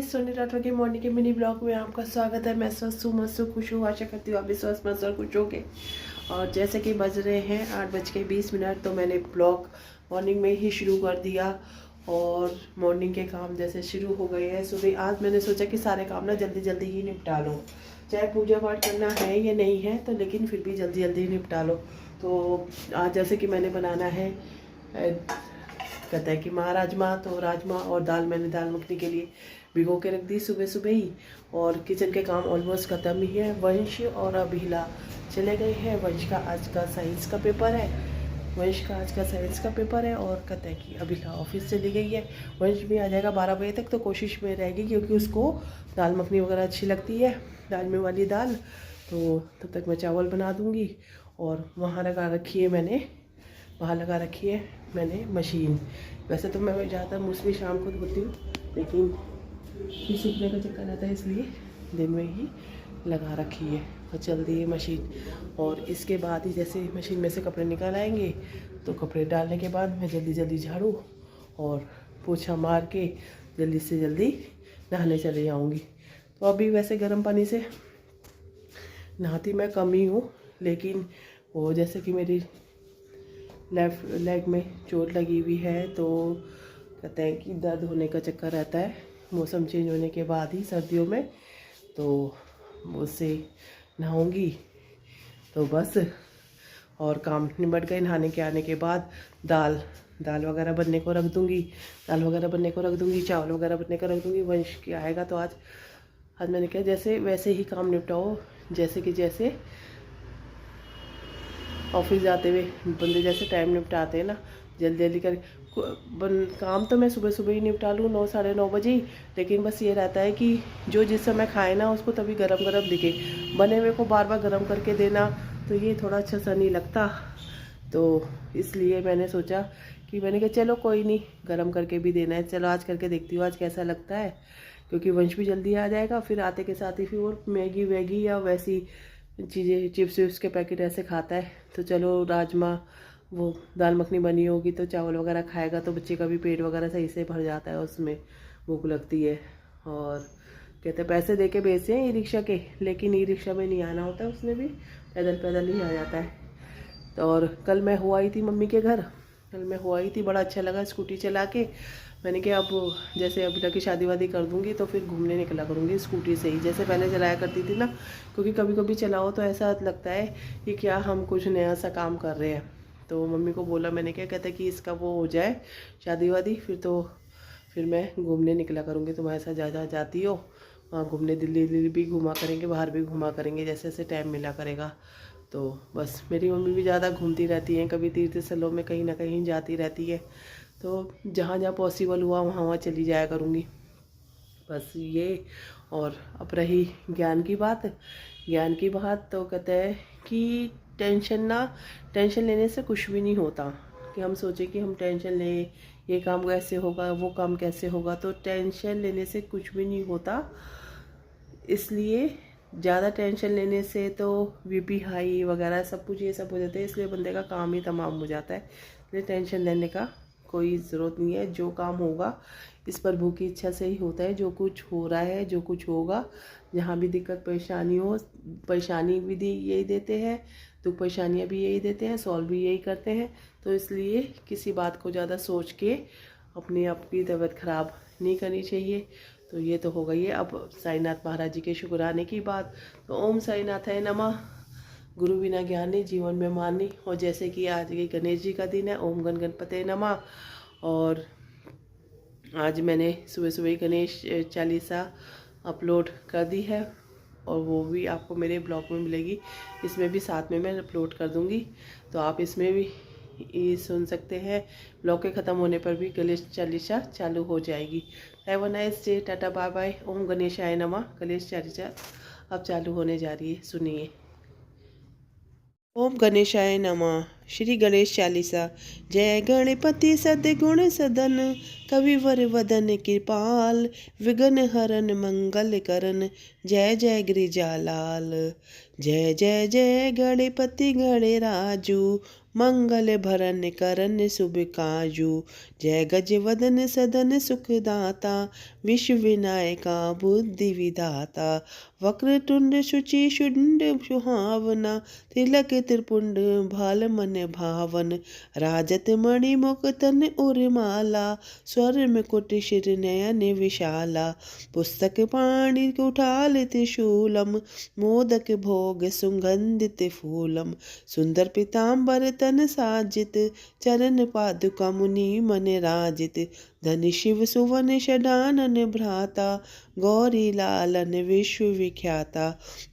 सोनी राठौर के मॉर्निंग के mini blog में आपका स्वागत है। मैं स्वस्थ हूँ, मस्त हूँ, खुश हूँ। आशा करती हूँ आप भी स्वस्थ मस्त और खुश होंगे। और जैसे कि बज रहे हैं 8:20, तो मैंने ब्लॉग मॉर्निंग में ही शुरू कर दिया और मॉर्निंग के काम जैसे शुरू हो गए हैं। सुबह आज मैंने सोचा कि सारे काम ना जल्दी जल्दी ही निपटा लो, चाहे पूजा पाठ करना है या नहीं है तो, लेकिन फिर भी जल्दी जल्दी निपटा लो। तो आज जैसे कि मैंने बनाना है कहता है कि राजमा, तो राजमा और दाल मैंने दाल मखनी के लिए भिगो के रख दी सुबह सुबह ही। और किचन के काम ऑलमोस्ट ख़त्म ही है। वंश और अभिला चले गए हैं। वंश का आज का साइंस का पेपर है और कहता है कि अभिला ऑफिस चली गई है। वंश भी आ जाएगा 12 बजे तक, तो कोशिश में रहेगी क्योंकि उसको दाल मखनी वगैरह अच्छी लगती है, राजमे वाली दाल। तो तब तक मैं चावल बना दूँगी। और वहाँ लगा रखी है मैंने मशीन। वैसे तो मैं ज़्यादातर मोस्टली शाम को धोती हूँ, लेकिन फिर सूखने का चक्कर आता है, इसलिए दिन में ही लगा रखी है और चल दी है मशीन। और इसके बाद ही जैसे मशीन में से कपड़े निकाल आएंगे तो कपड़े डालने के बाद मैं जल्दी जल्दी झाड़ू और पोछा मार के जल्दी से जल्दी नहाने चले जाऊँगी। तो अभी वैसे गर्म पानी से नहाती मैं कम ही हूँ, लेकिन वो जैसे कि मेरी लेफ़्ट लेग में चोट लगी हुई है, तो कहते हैं कि दर्द होने का चक्कर रहता है मौसम चेंज होने के बाद ही, सर्दियों में। तो उससे नहाऊंगी तो बस और काम निपट गए। नहाने के आने के बाद दाल वगैरह बनने को रख दूँगी, चावल वगैरह बनने को रख दूँगी। वंश के आएगा तो आज मैंने कहा जैसे वैसे ही काम निपटाओ, जैसे ऑफिस जाते हुए बंदे जैसे टाइम निपटाते हैं ना, जल्दी जल्दी कर काम तो मैं सुबह सुबह ही निपटा लूँ 9 साढ़े 9 बजे ही। लेकिन बस ये रहता है कि जो जिस समय खाए ना उसको तभी गरम गरम दिखे, बने हुए को बार बार गरम करके देना तो ये थोड़ा अच्छा सा नहीं लगता। तो इसलिए मैंने सोचा कि मैंने कहा चलो कोई नहीं, गरम करके भी देना है। चलो आज करके देखती हूँ आज कैसा लगता है, क्योंकि वंश भी जल्दी आ जाएगा। फिर आते के साथ ही फिर वो मैगी वैगी या वैसी चीज़ें चिप्स विप्स के पैकेट ऐसे खाता है। तो चलो राजमा वो दाल मखनी बनी होगी तो चावल वगैरह खाएगा, तो बच्चे का भी पेट वगैरह सही से भर जाता है, उसमें भूख लगती है। और कहते हैं पैसे दे के भेजते हैं ई रिक्शा के, लेकिन ई रिक्शा में नहीं आना होता है, उसमें भी पैदल पैदल ही आ जाता है। तो और कल मैं हो आई थी मम्मी के घर, बड़ा अच्छा लगा स्कूटी चला के। मैंने कहा अब जैसे अभी की शादी वादी कर दूँगी तो फिर घूमने निकला करूँगी स्कूटी से ही, जैसे पहले चलाया करती थी ना। क्योंकि कभी कभी चलाओ तो ऐसा लगता है कि क्या हम कुछ नया सा काम कर रहे हैं। तो मम्मी को बोला, मैंने क्या कहता कि इसका वो हो जाए शादी वादी, फिर मैं घूमने निकला करूँगी। तुम्हारे साथ ज़्यादा जाती हो वहाँ घूमने, दिल्ली भी घुमा करेंगे, बाहर भी घुमा करेंगे, जैसे जैसे टाइम मिला करेगा। तो बस मेरी मम्मी भी ज़्यादा घूमती रहती हैं, कभी तीर्थ स्थलों में कहीं ना कहीं जाती रहती है। तो जहाँ जहाँ पॉसिबल हुआ वहाँ चली जाया करूँगी, बस ये। और अब रही ज्ञान की बात, तो कहते हैं कि टेंशन लेने से कुछ भी नहीं होता। कि हम सोचें कि हम टेंशन लें, ये काम कैसे होगा, वो काम कैसे होगा, तो टेंशन लेने से कुछ भी नहीं होता। इसलिए ज़्यादा टेंशन लेने से तो बीपी हाई वगैरह सब कुछ ये सब हो जाते हैं, इसलिए बंदे का काम ही तमाम हो जाता है। इसलिए टेंशन लेने का कोई ज़रूरत नहीं है। जो काम होगा इस प्रभु की इच्छा से ही होता है। जो कुछ हो रहा है, जो कुछ होगा, जहाँ भी दिक्कत परेशानी हो, परेशानी भी यही देते हैं, दुख परेशानियाँ भी यही देते हैं, सॉल्व भी यही करते हैं। तो इसलिए किसी बात को ज़्यादा सोच के अपनी आपकी तबीयत ख़राब नहीं करनी चाहिए। तो ये तो हो गई है। अब साईनाथ महाराज जी के शुक्राने की बात, तो ओम साईनाथाय नमः, गुरु बिना ज्ञानी जीवन में मानी। और जैसे कि आज के गणेश जी का दिन है, ओम गण गणपते नमः। और आज मैंने सुबह सुबह गणेश चालीसा अपलोड कर दी है, और वो भी आपको मेरे ब्लॉग में मिलेगी। इसमें भी साथ में मैं अपलोड कर दूंगी, तो आप इसमें भी ये सुन सकते हैं। ब्लॉग के ख़त्म होने पर भी गणेश चालीसा चालू हो जाएगी। Have a nice day, tata bye bye. Om गणेशाय नमः। गणेश चालीसा अब चालू होने जा रही है, सुनिए। ओम गणेशाय नमः। श्री गणेश चालीसा। जय गणपति सद्गुण सदन, कविवर वदन कृपाल, विघ्न हरन मंगल करन, जय जय गिरिजालाल। जय जय जय गणपति गणराजू, मंगल भरन करन शुभ काजू। जय गजवदन सदन सुखदाता, विश्व विनायका बुद्धि विधाता। वक्रतुंड शुचि शुंड सुहावना, तिलक त्रिपुंड भाल मन भावन। राजत मणि मुख तन उर्माला, स्वर मुकुट शिर नयन विशाला। पुस्तक पाणि कुठाल त्रिशूलम, मोदक भोग सुगंधित फूलम। सुंदर पीताम्बर तन साजित, चरण पादुका मुनि मन राजित। धनि शिव सुवन षडानन भ्राता, गौरी लालन विश्व विख्याता।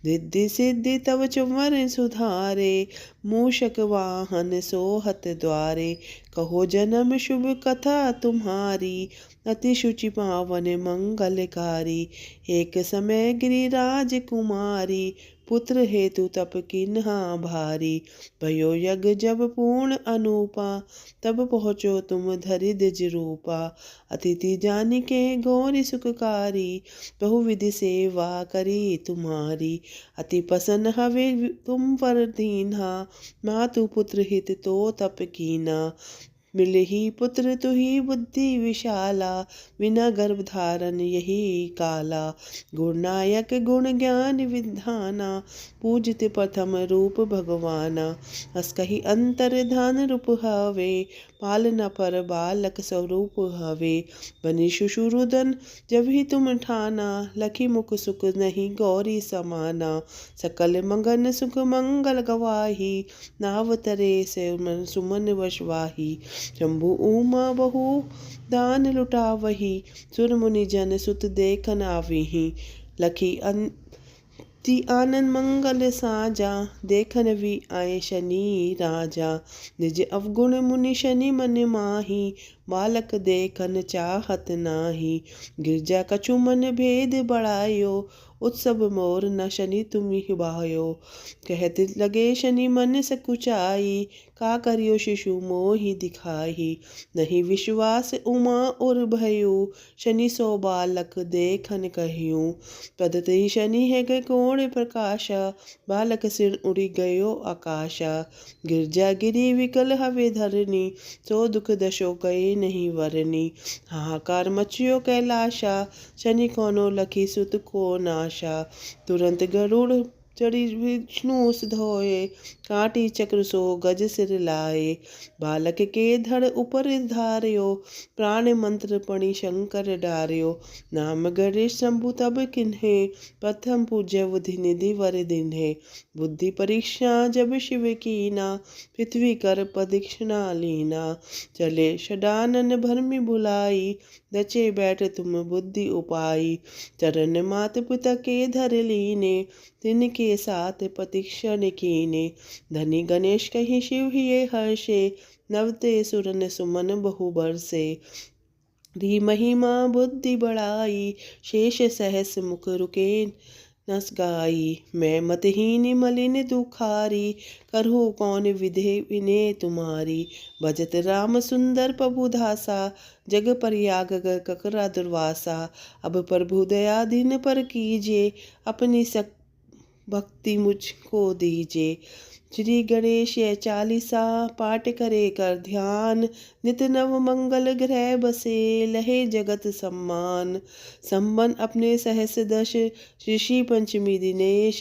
रिद्धि सिद्धि तव चुमर सुधारे, मूषक वाहन सोहत द्वारे। कहो जन्म शुभ कथा तुम्हारी, अति शुचि पावन मंगलकारी। एक समय गिरिराज कुमारी, पुत्र हेतु तप किन्हा भारी। भयो यज्ञ जब पूर्ण अनूपा, तब पहुँचो तुम धरि द्विज रूपा। अतिथि जानिके गौरी सुखकारी, बहुविधि सेवा करी तुम्हारी। अति प्रसन्न हवे तुम पर दीन्हा, मातु पुत्र हित तो तप कीना। मिलहि पुत्र तुहि बुद्धि विशाला, बिना गर्भ धारण यही काला। गुणनायक गुण ज्ञान विधाना, पूजित प्रथम रूप भगवाना। अस कही अंतर ध्यान रूप हवे, पालना पर बालक स्वरूप हवे। बनि शुशुरुदन जब ही तुम ठाना, लखी मुख सुख नहीं गौरी समाना। सकल मगन सुख मंगल गवाही, नाव तरे से सुमन वशवाही। शंभु उमा बहु दान लुटावही, सुर मुनि जन सुत देखन आविही। लखी अति आनंद मंगल साजा, देखन भी आए शनि राजा। निज अवगुण मुनि शनि मन माही, बालक देखन चाहत नाही। गिरजा कछु मन भेद बढ़ायो, उत्सव मोर न शनि तुम ही बायो। कहत लगे शनि मन सकुचाई, का करियो शिशु मोहि दिखाही। नहीं विश्वास उमा और भयो, शनि सो बालक देखन कहियो। पदते शनि है गए कोण प्रकाशा, बालक सिर उड़ी गयो आकाशा। गिरजा गिरी विकल हवे धरनी, सो दुख दशो गए नहीं वरनी। हाहाकार मचियो कैलाशा, शनि कोनो लखी सुत को नाशा। तुरंत गरुड़ चढ़ी विष्णु उस धोए, काटी चक्र सो गज सिर लाए। बालक के धड़ ऊपर धार्यो, प्राण मंत्र पणि शंकर डार्यो। नाम गणेश शंभु तब किन्हे, प्रथम पूज्य बुद्धि निधि वर दिन्हे। बुद्धि परीक्षा जब शिव कीना, पृथ्वी कर प्रदक्षिणा लीना। चले षडानन भरमि भुलाई, रचे बैठ तुम बुद्धि उपाई। चरण मात पिता के धर लीने, तिनके साथ प्रतीक्षण कीने। धनी गणेश कहि शिव हिये हर्षे, नवते सुरन सुमन बहु बरसे। री महिमा बुद्धि बढ़ाई, शेष सहस मुख रुके नस गाई। मैं मतहीन मलिन दुखारी, करहु कौन विधे विने तुम्हारी। भजत राम सुंदर प्रभु दासा, जग परियाग ककरा दुर्वासा। अब प्रभु दया दिन पर कीजिए, अपनी भक्ति मुझको दीजिए। श्री गणेश चालीसा पाठ करे कर ध्यान, नित नव मंगल ग्रह बसे लहे जगत सम्मान। संबन अपने सहस दश, ऋषि पंचमी दिनेश।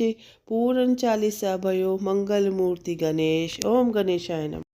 पूर्ण चालीसा भयो मंगल मूर्ति गणेश। ओम गणेशाय नमः।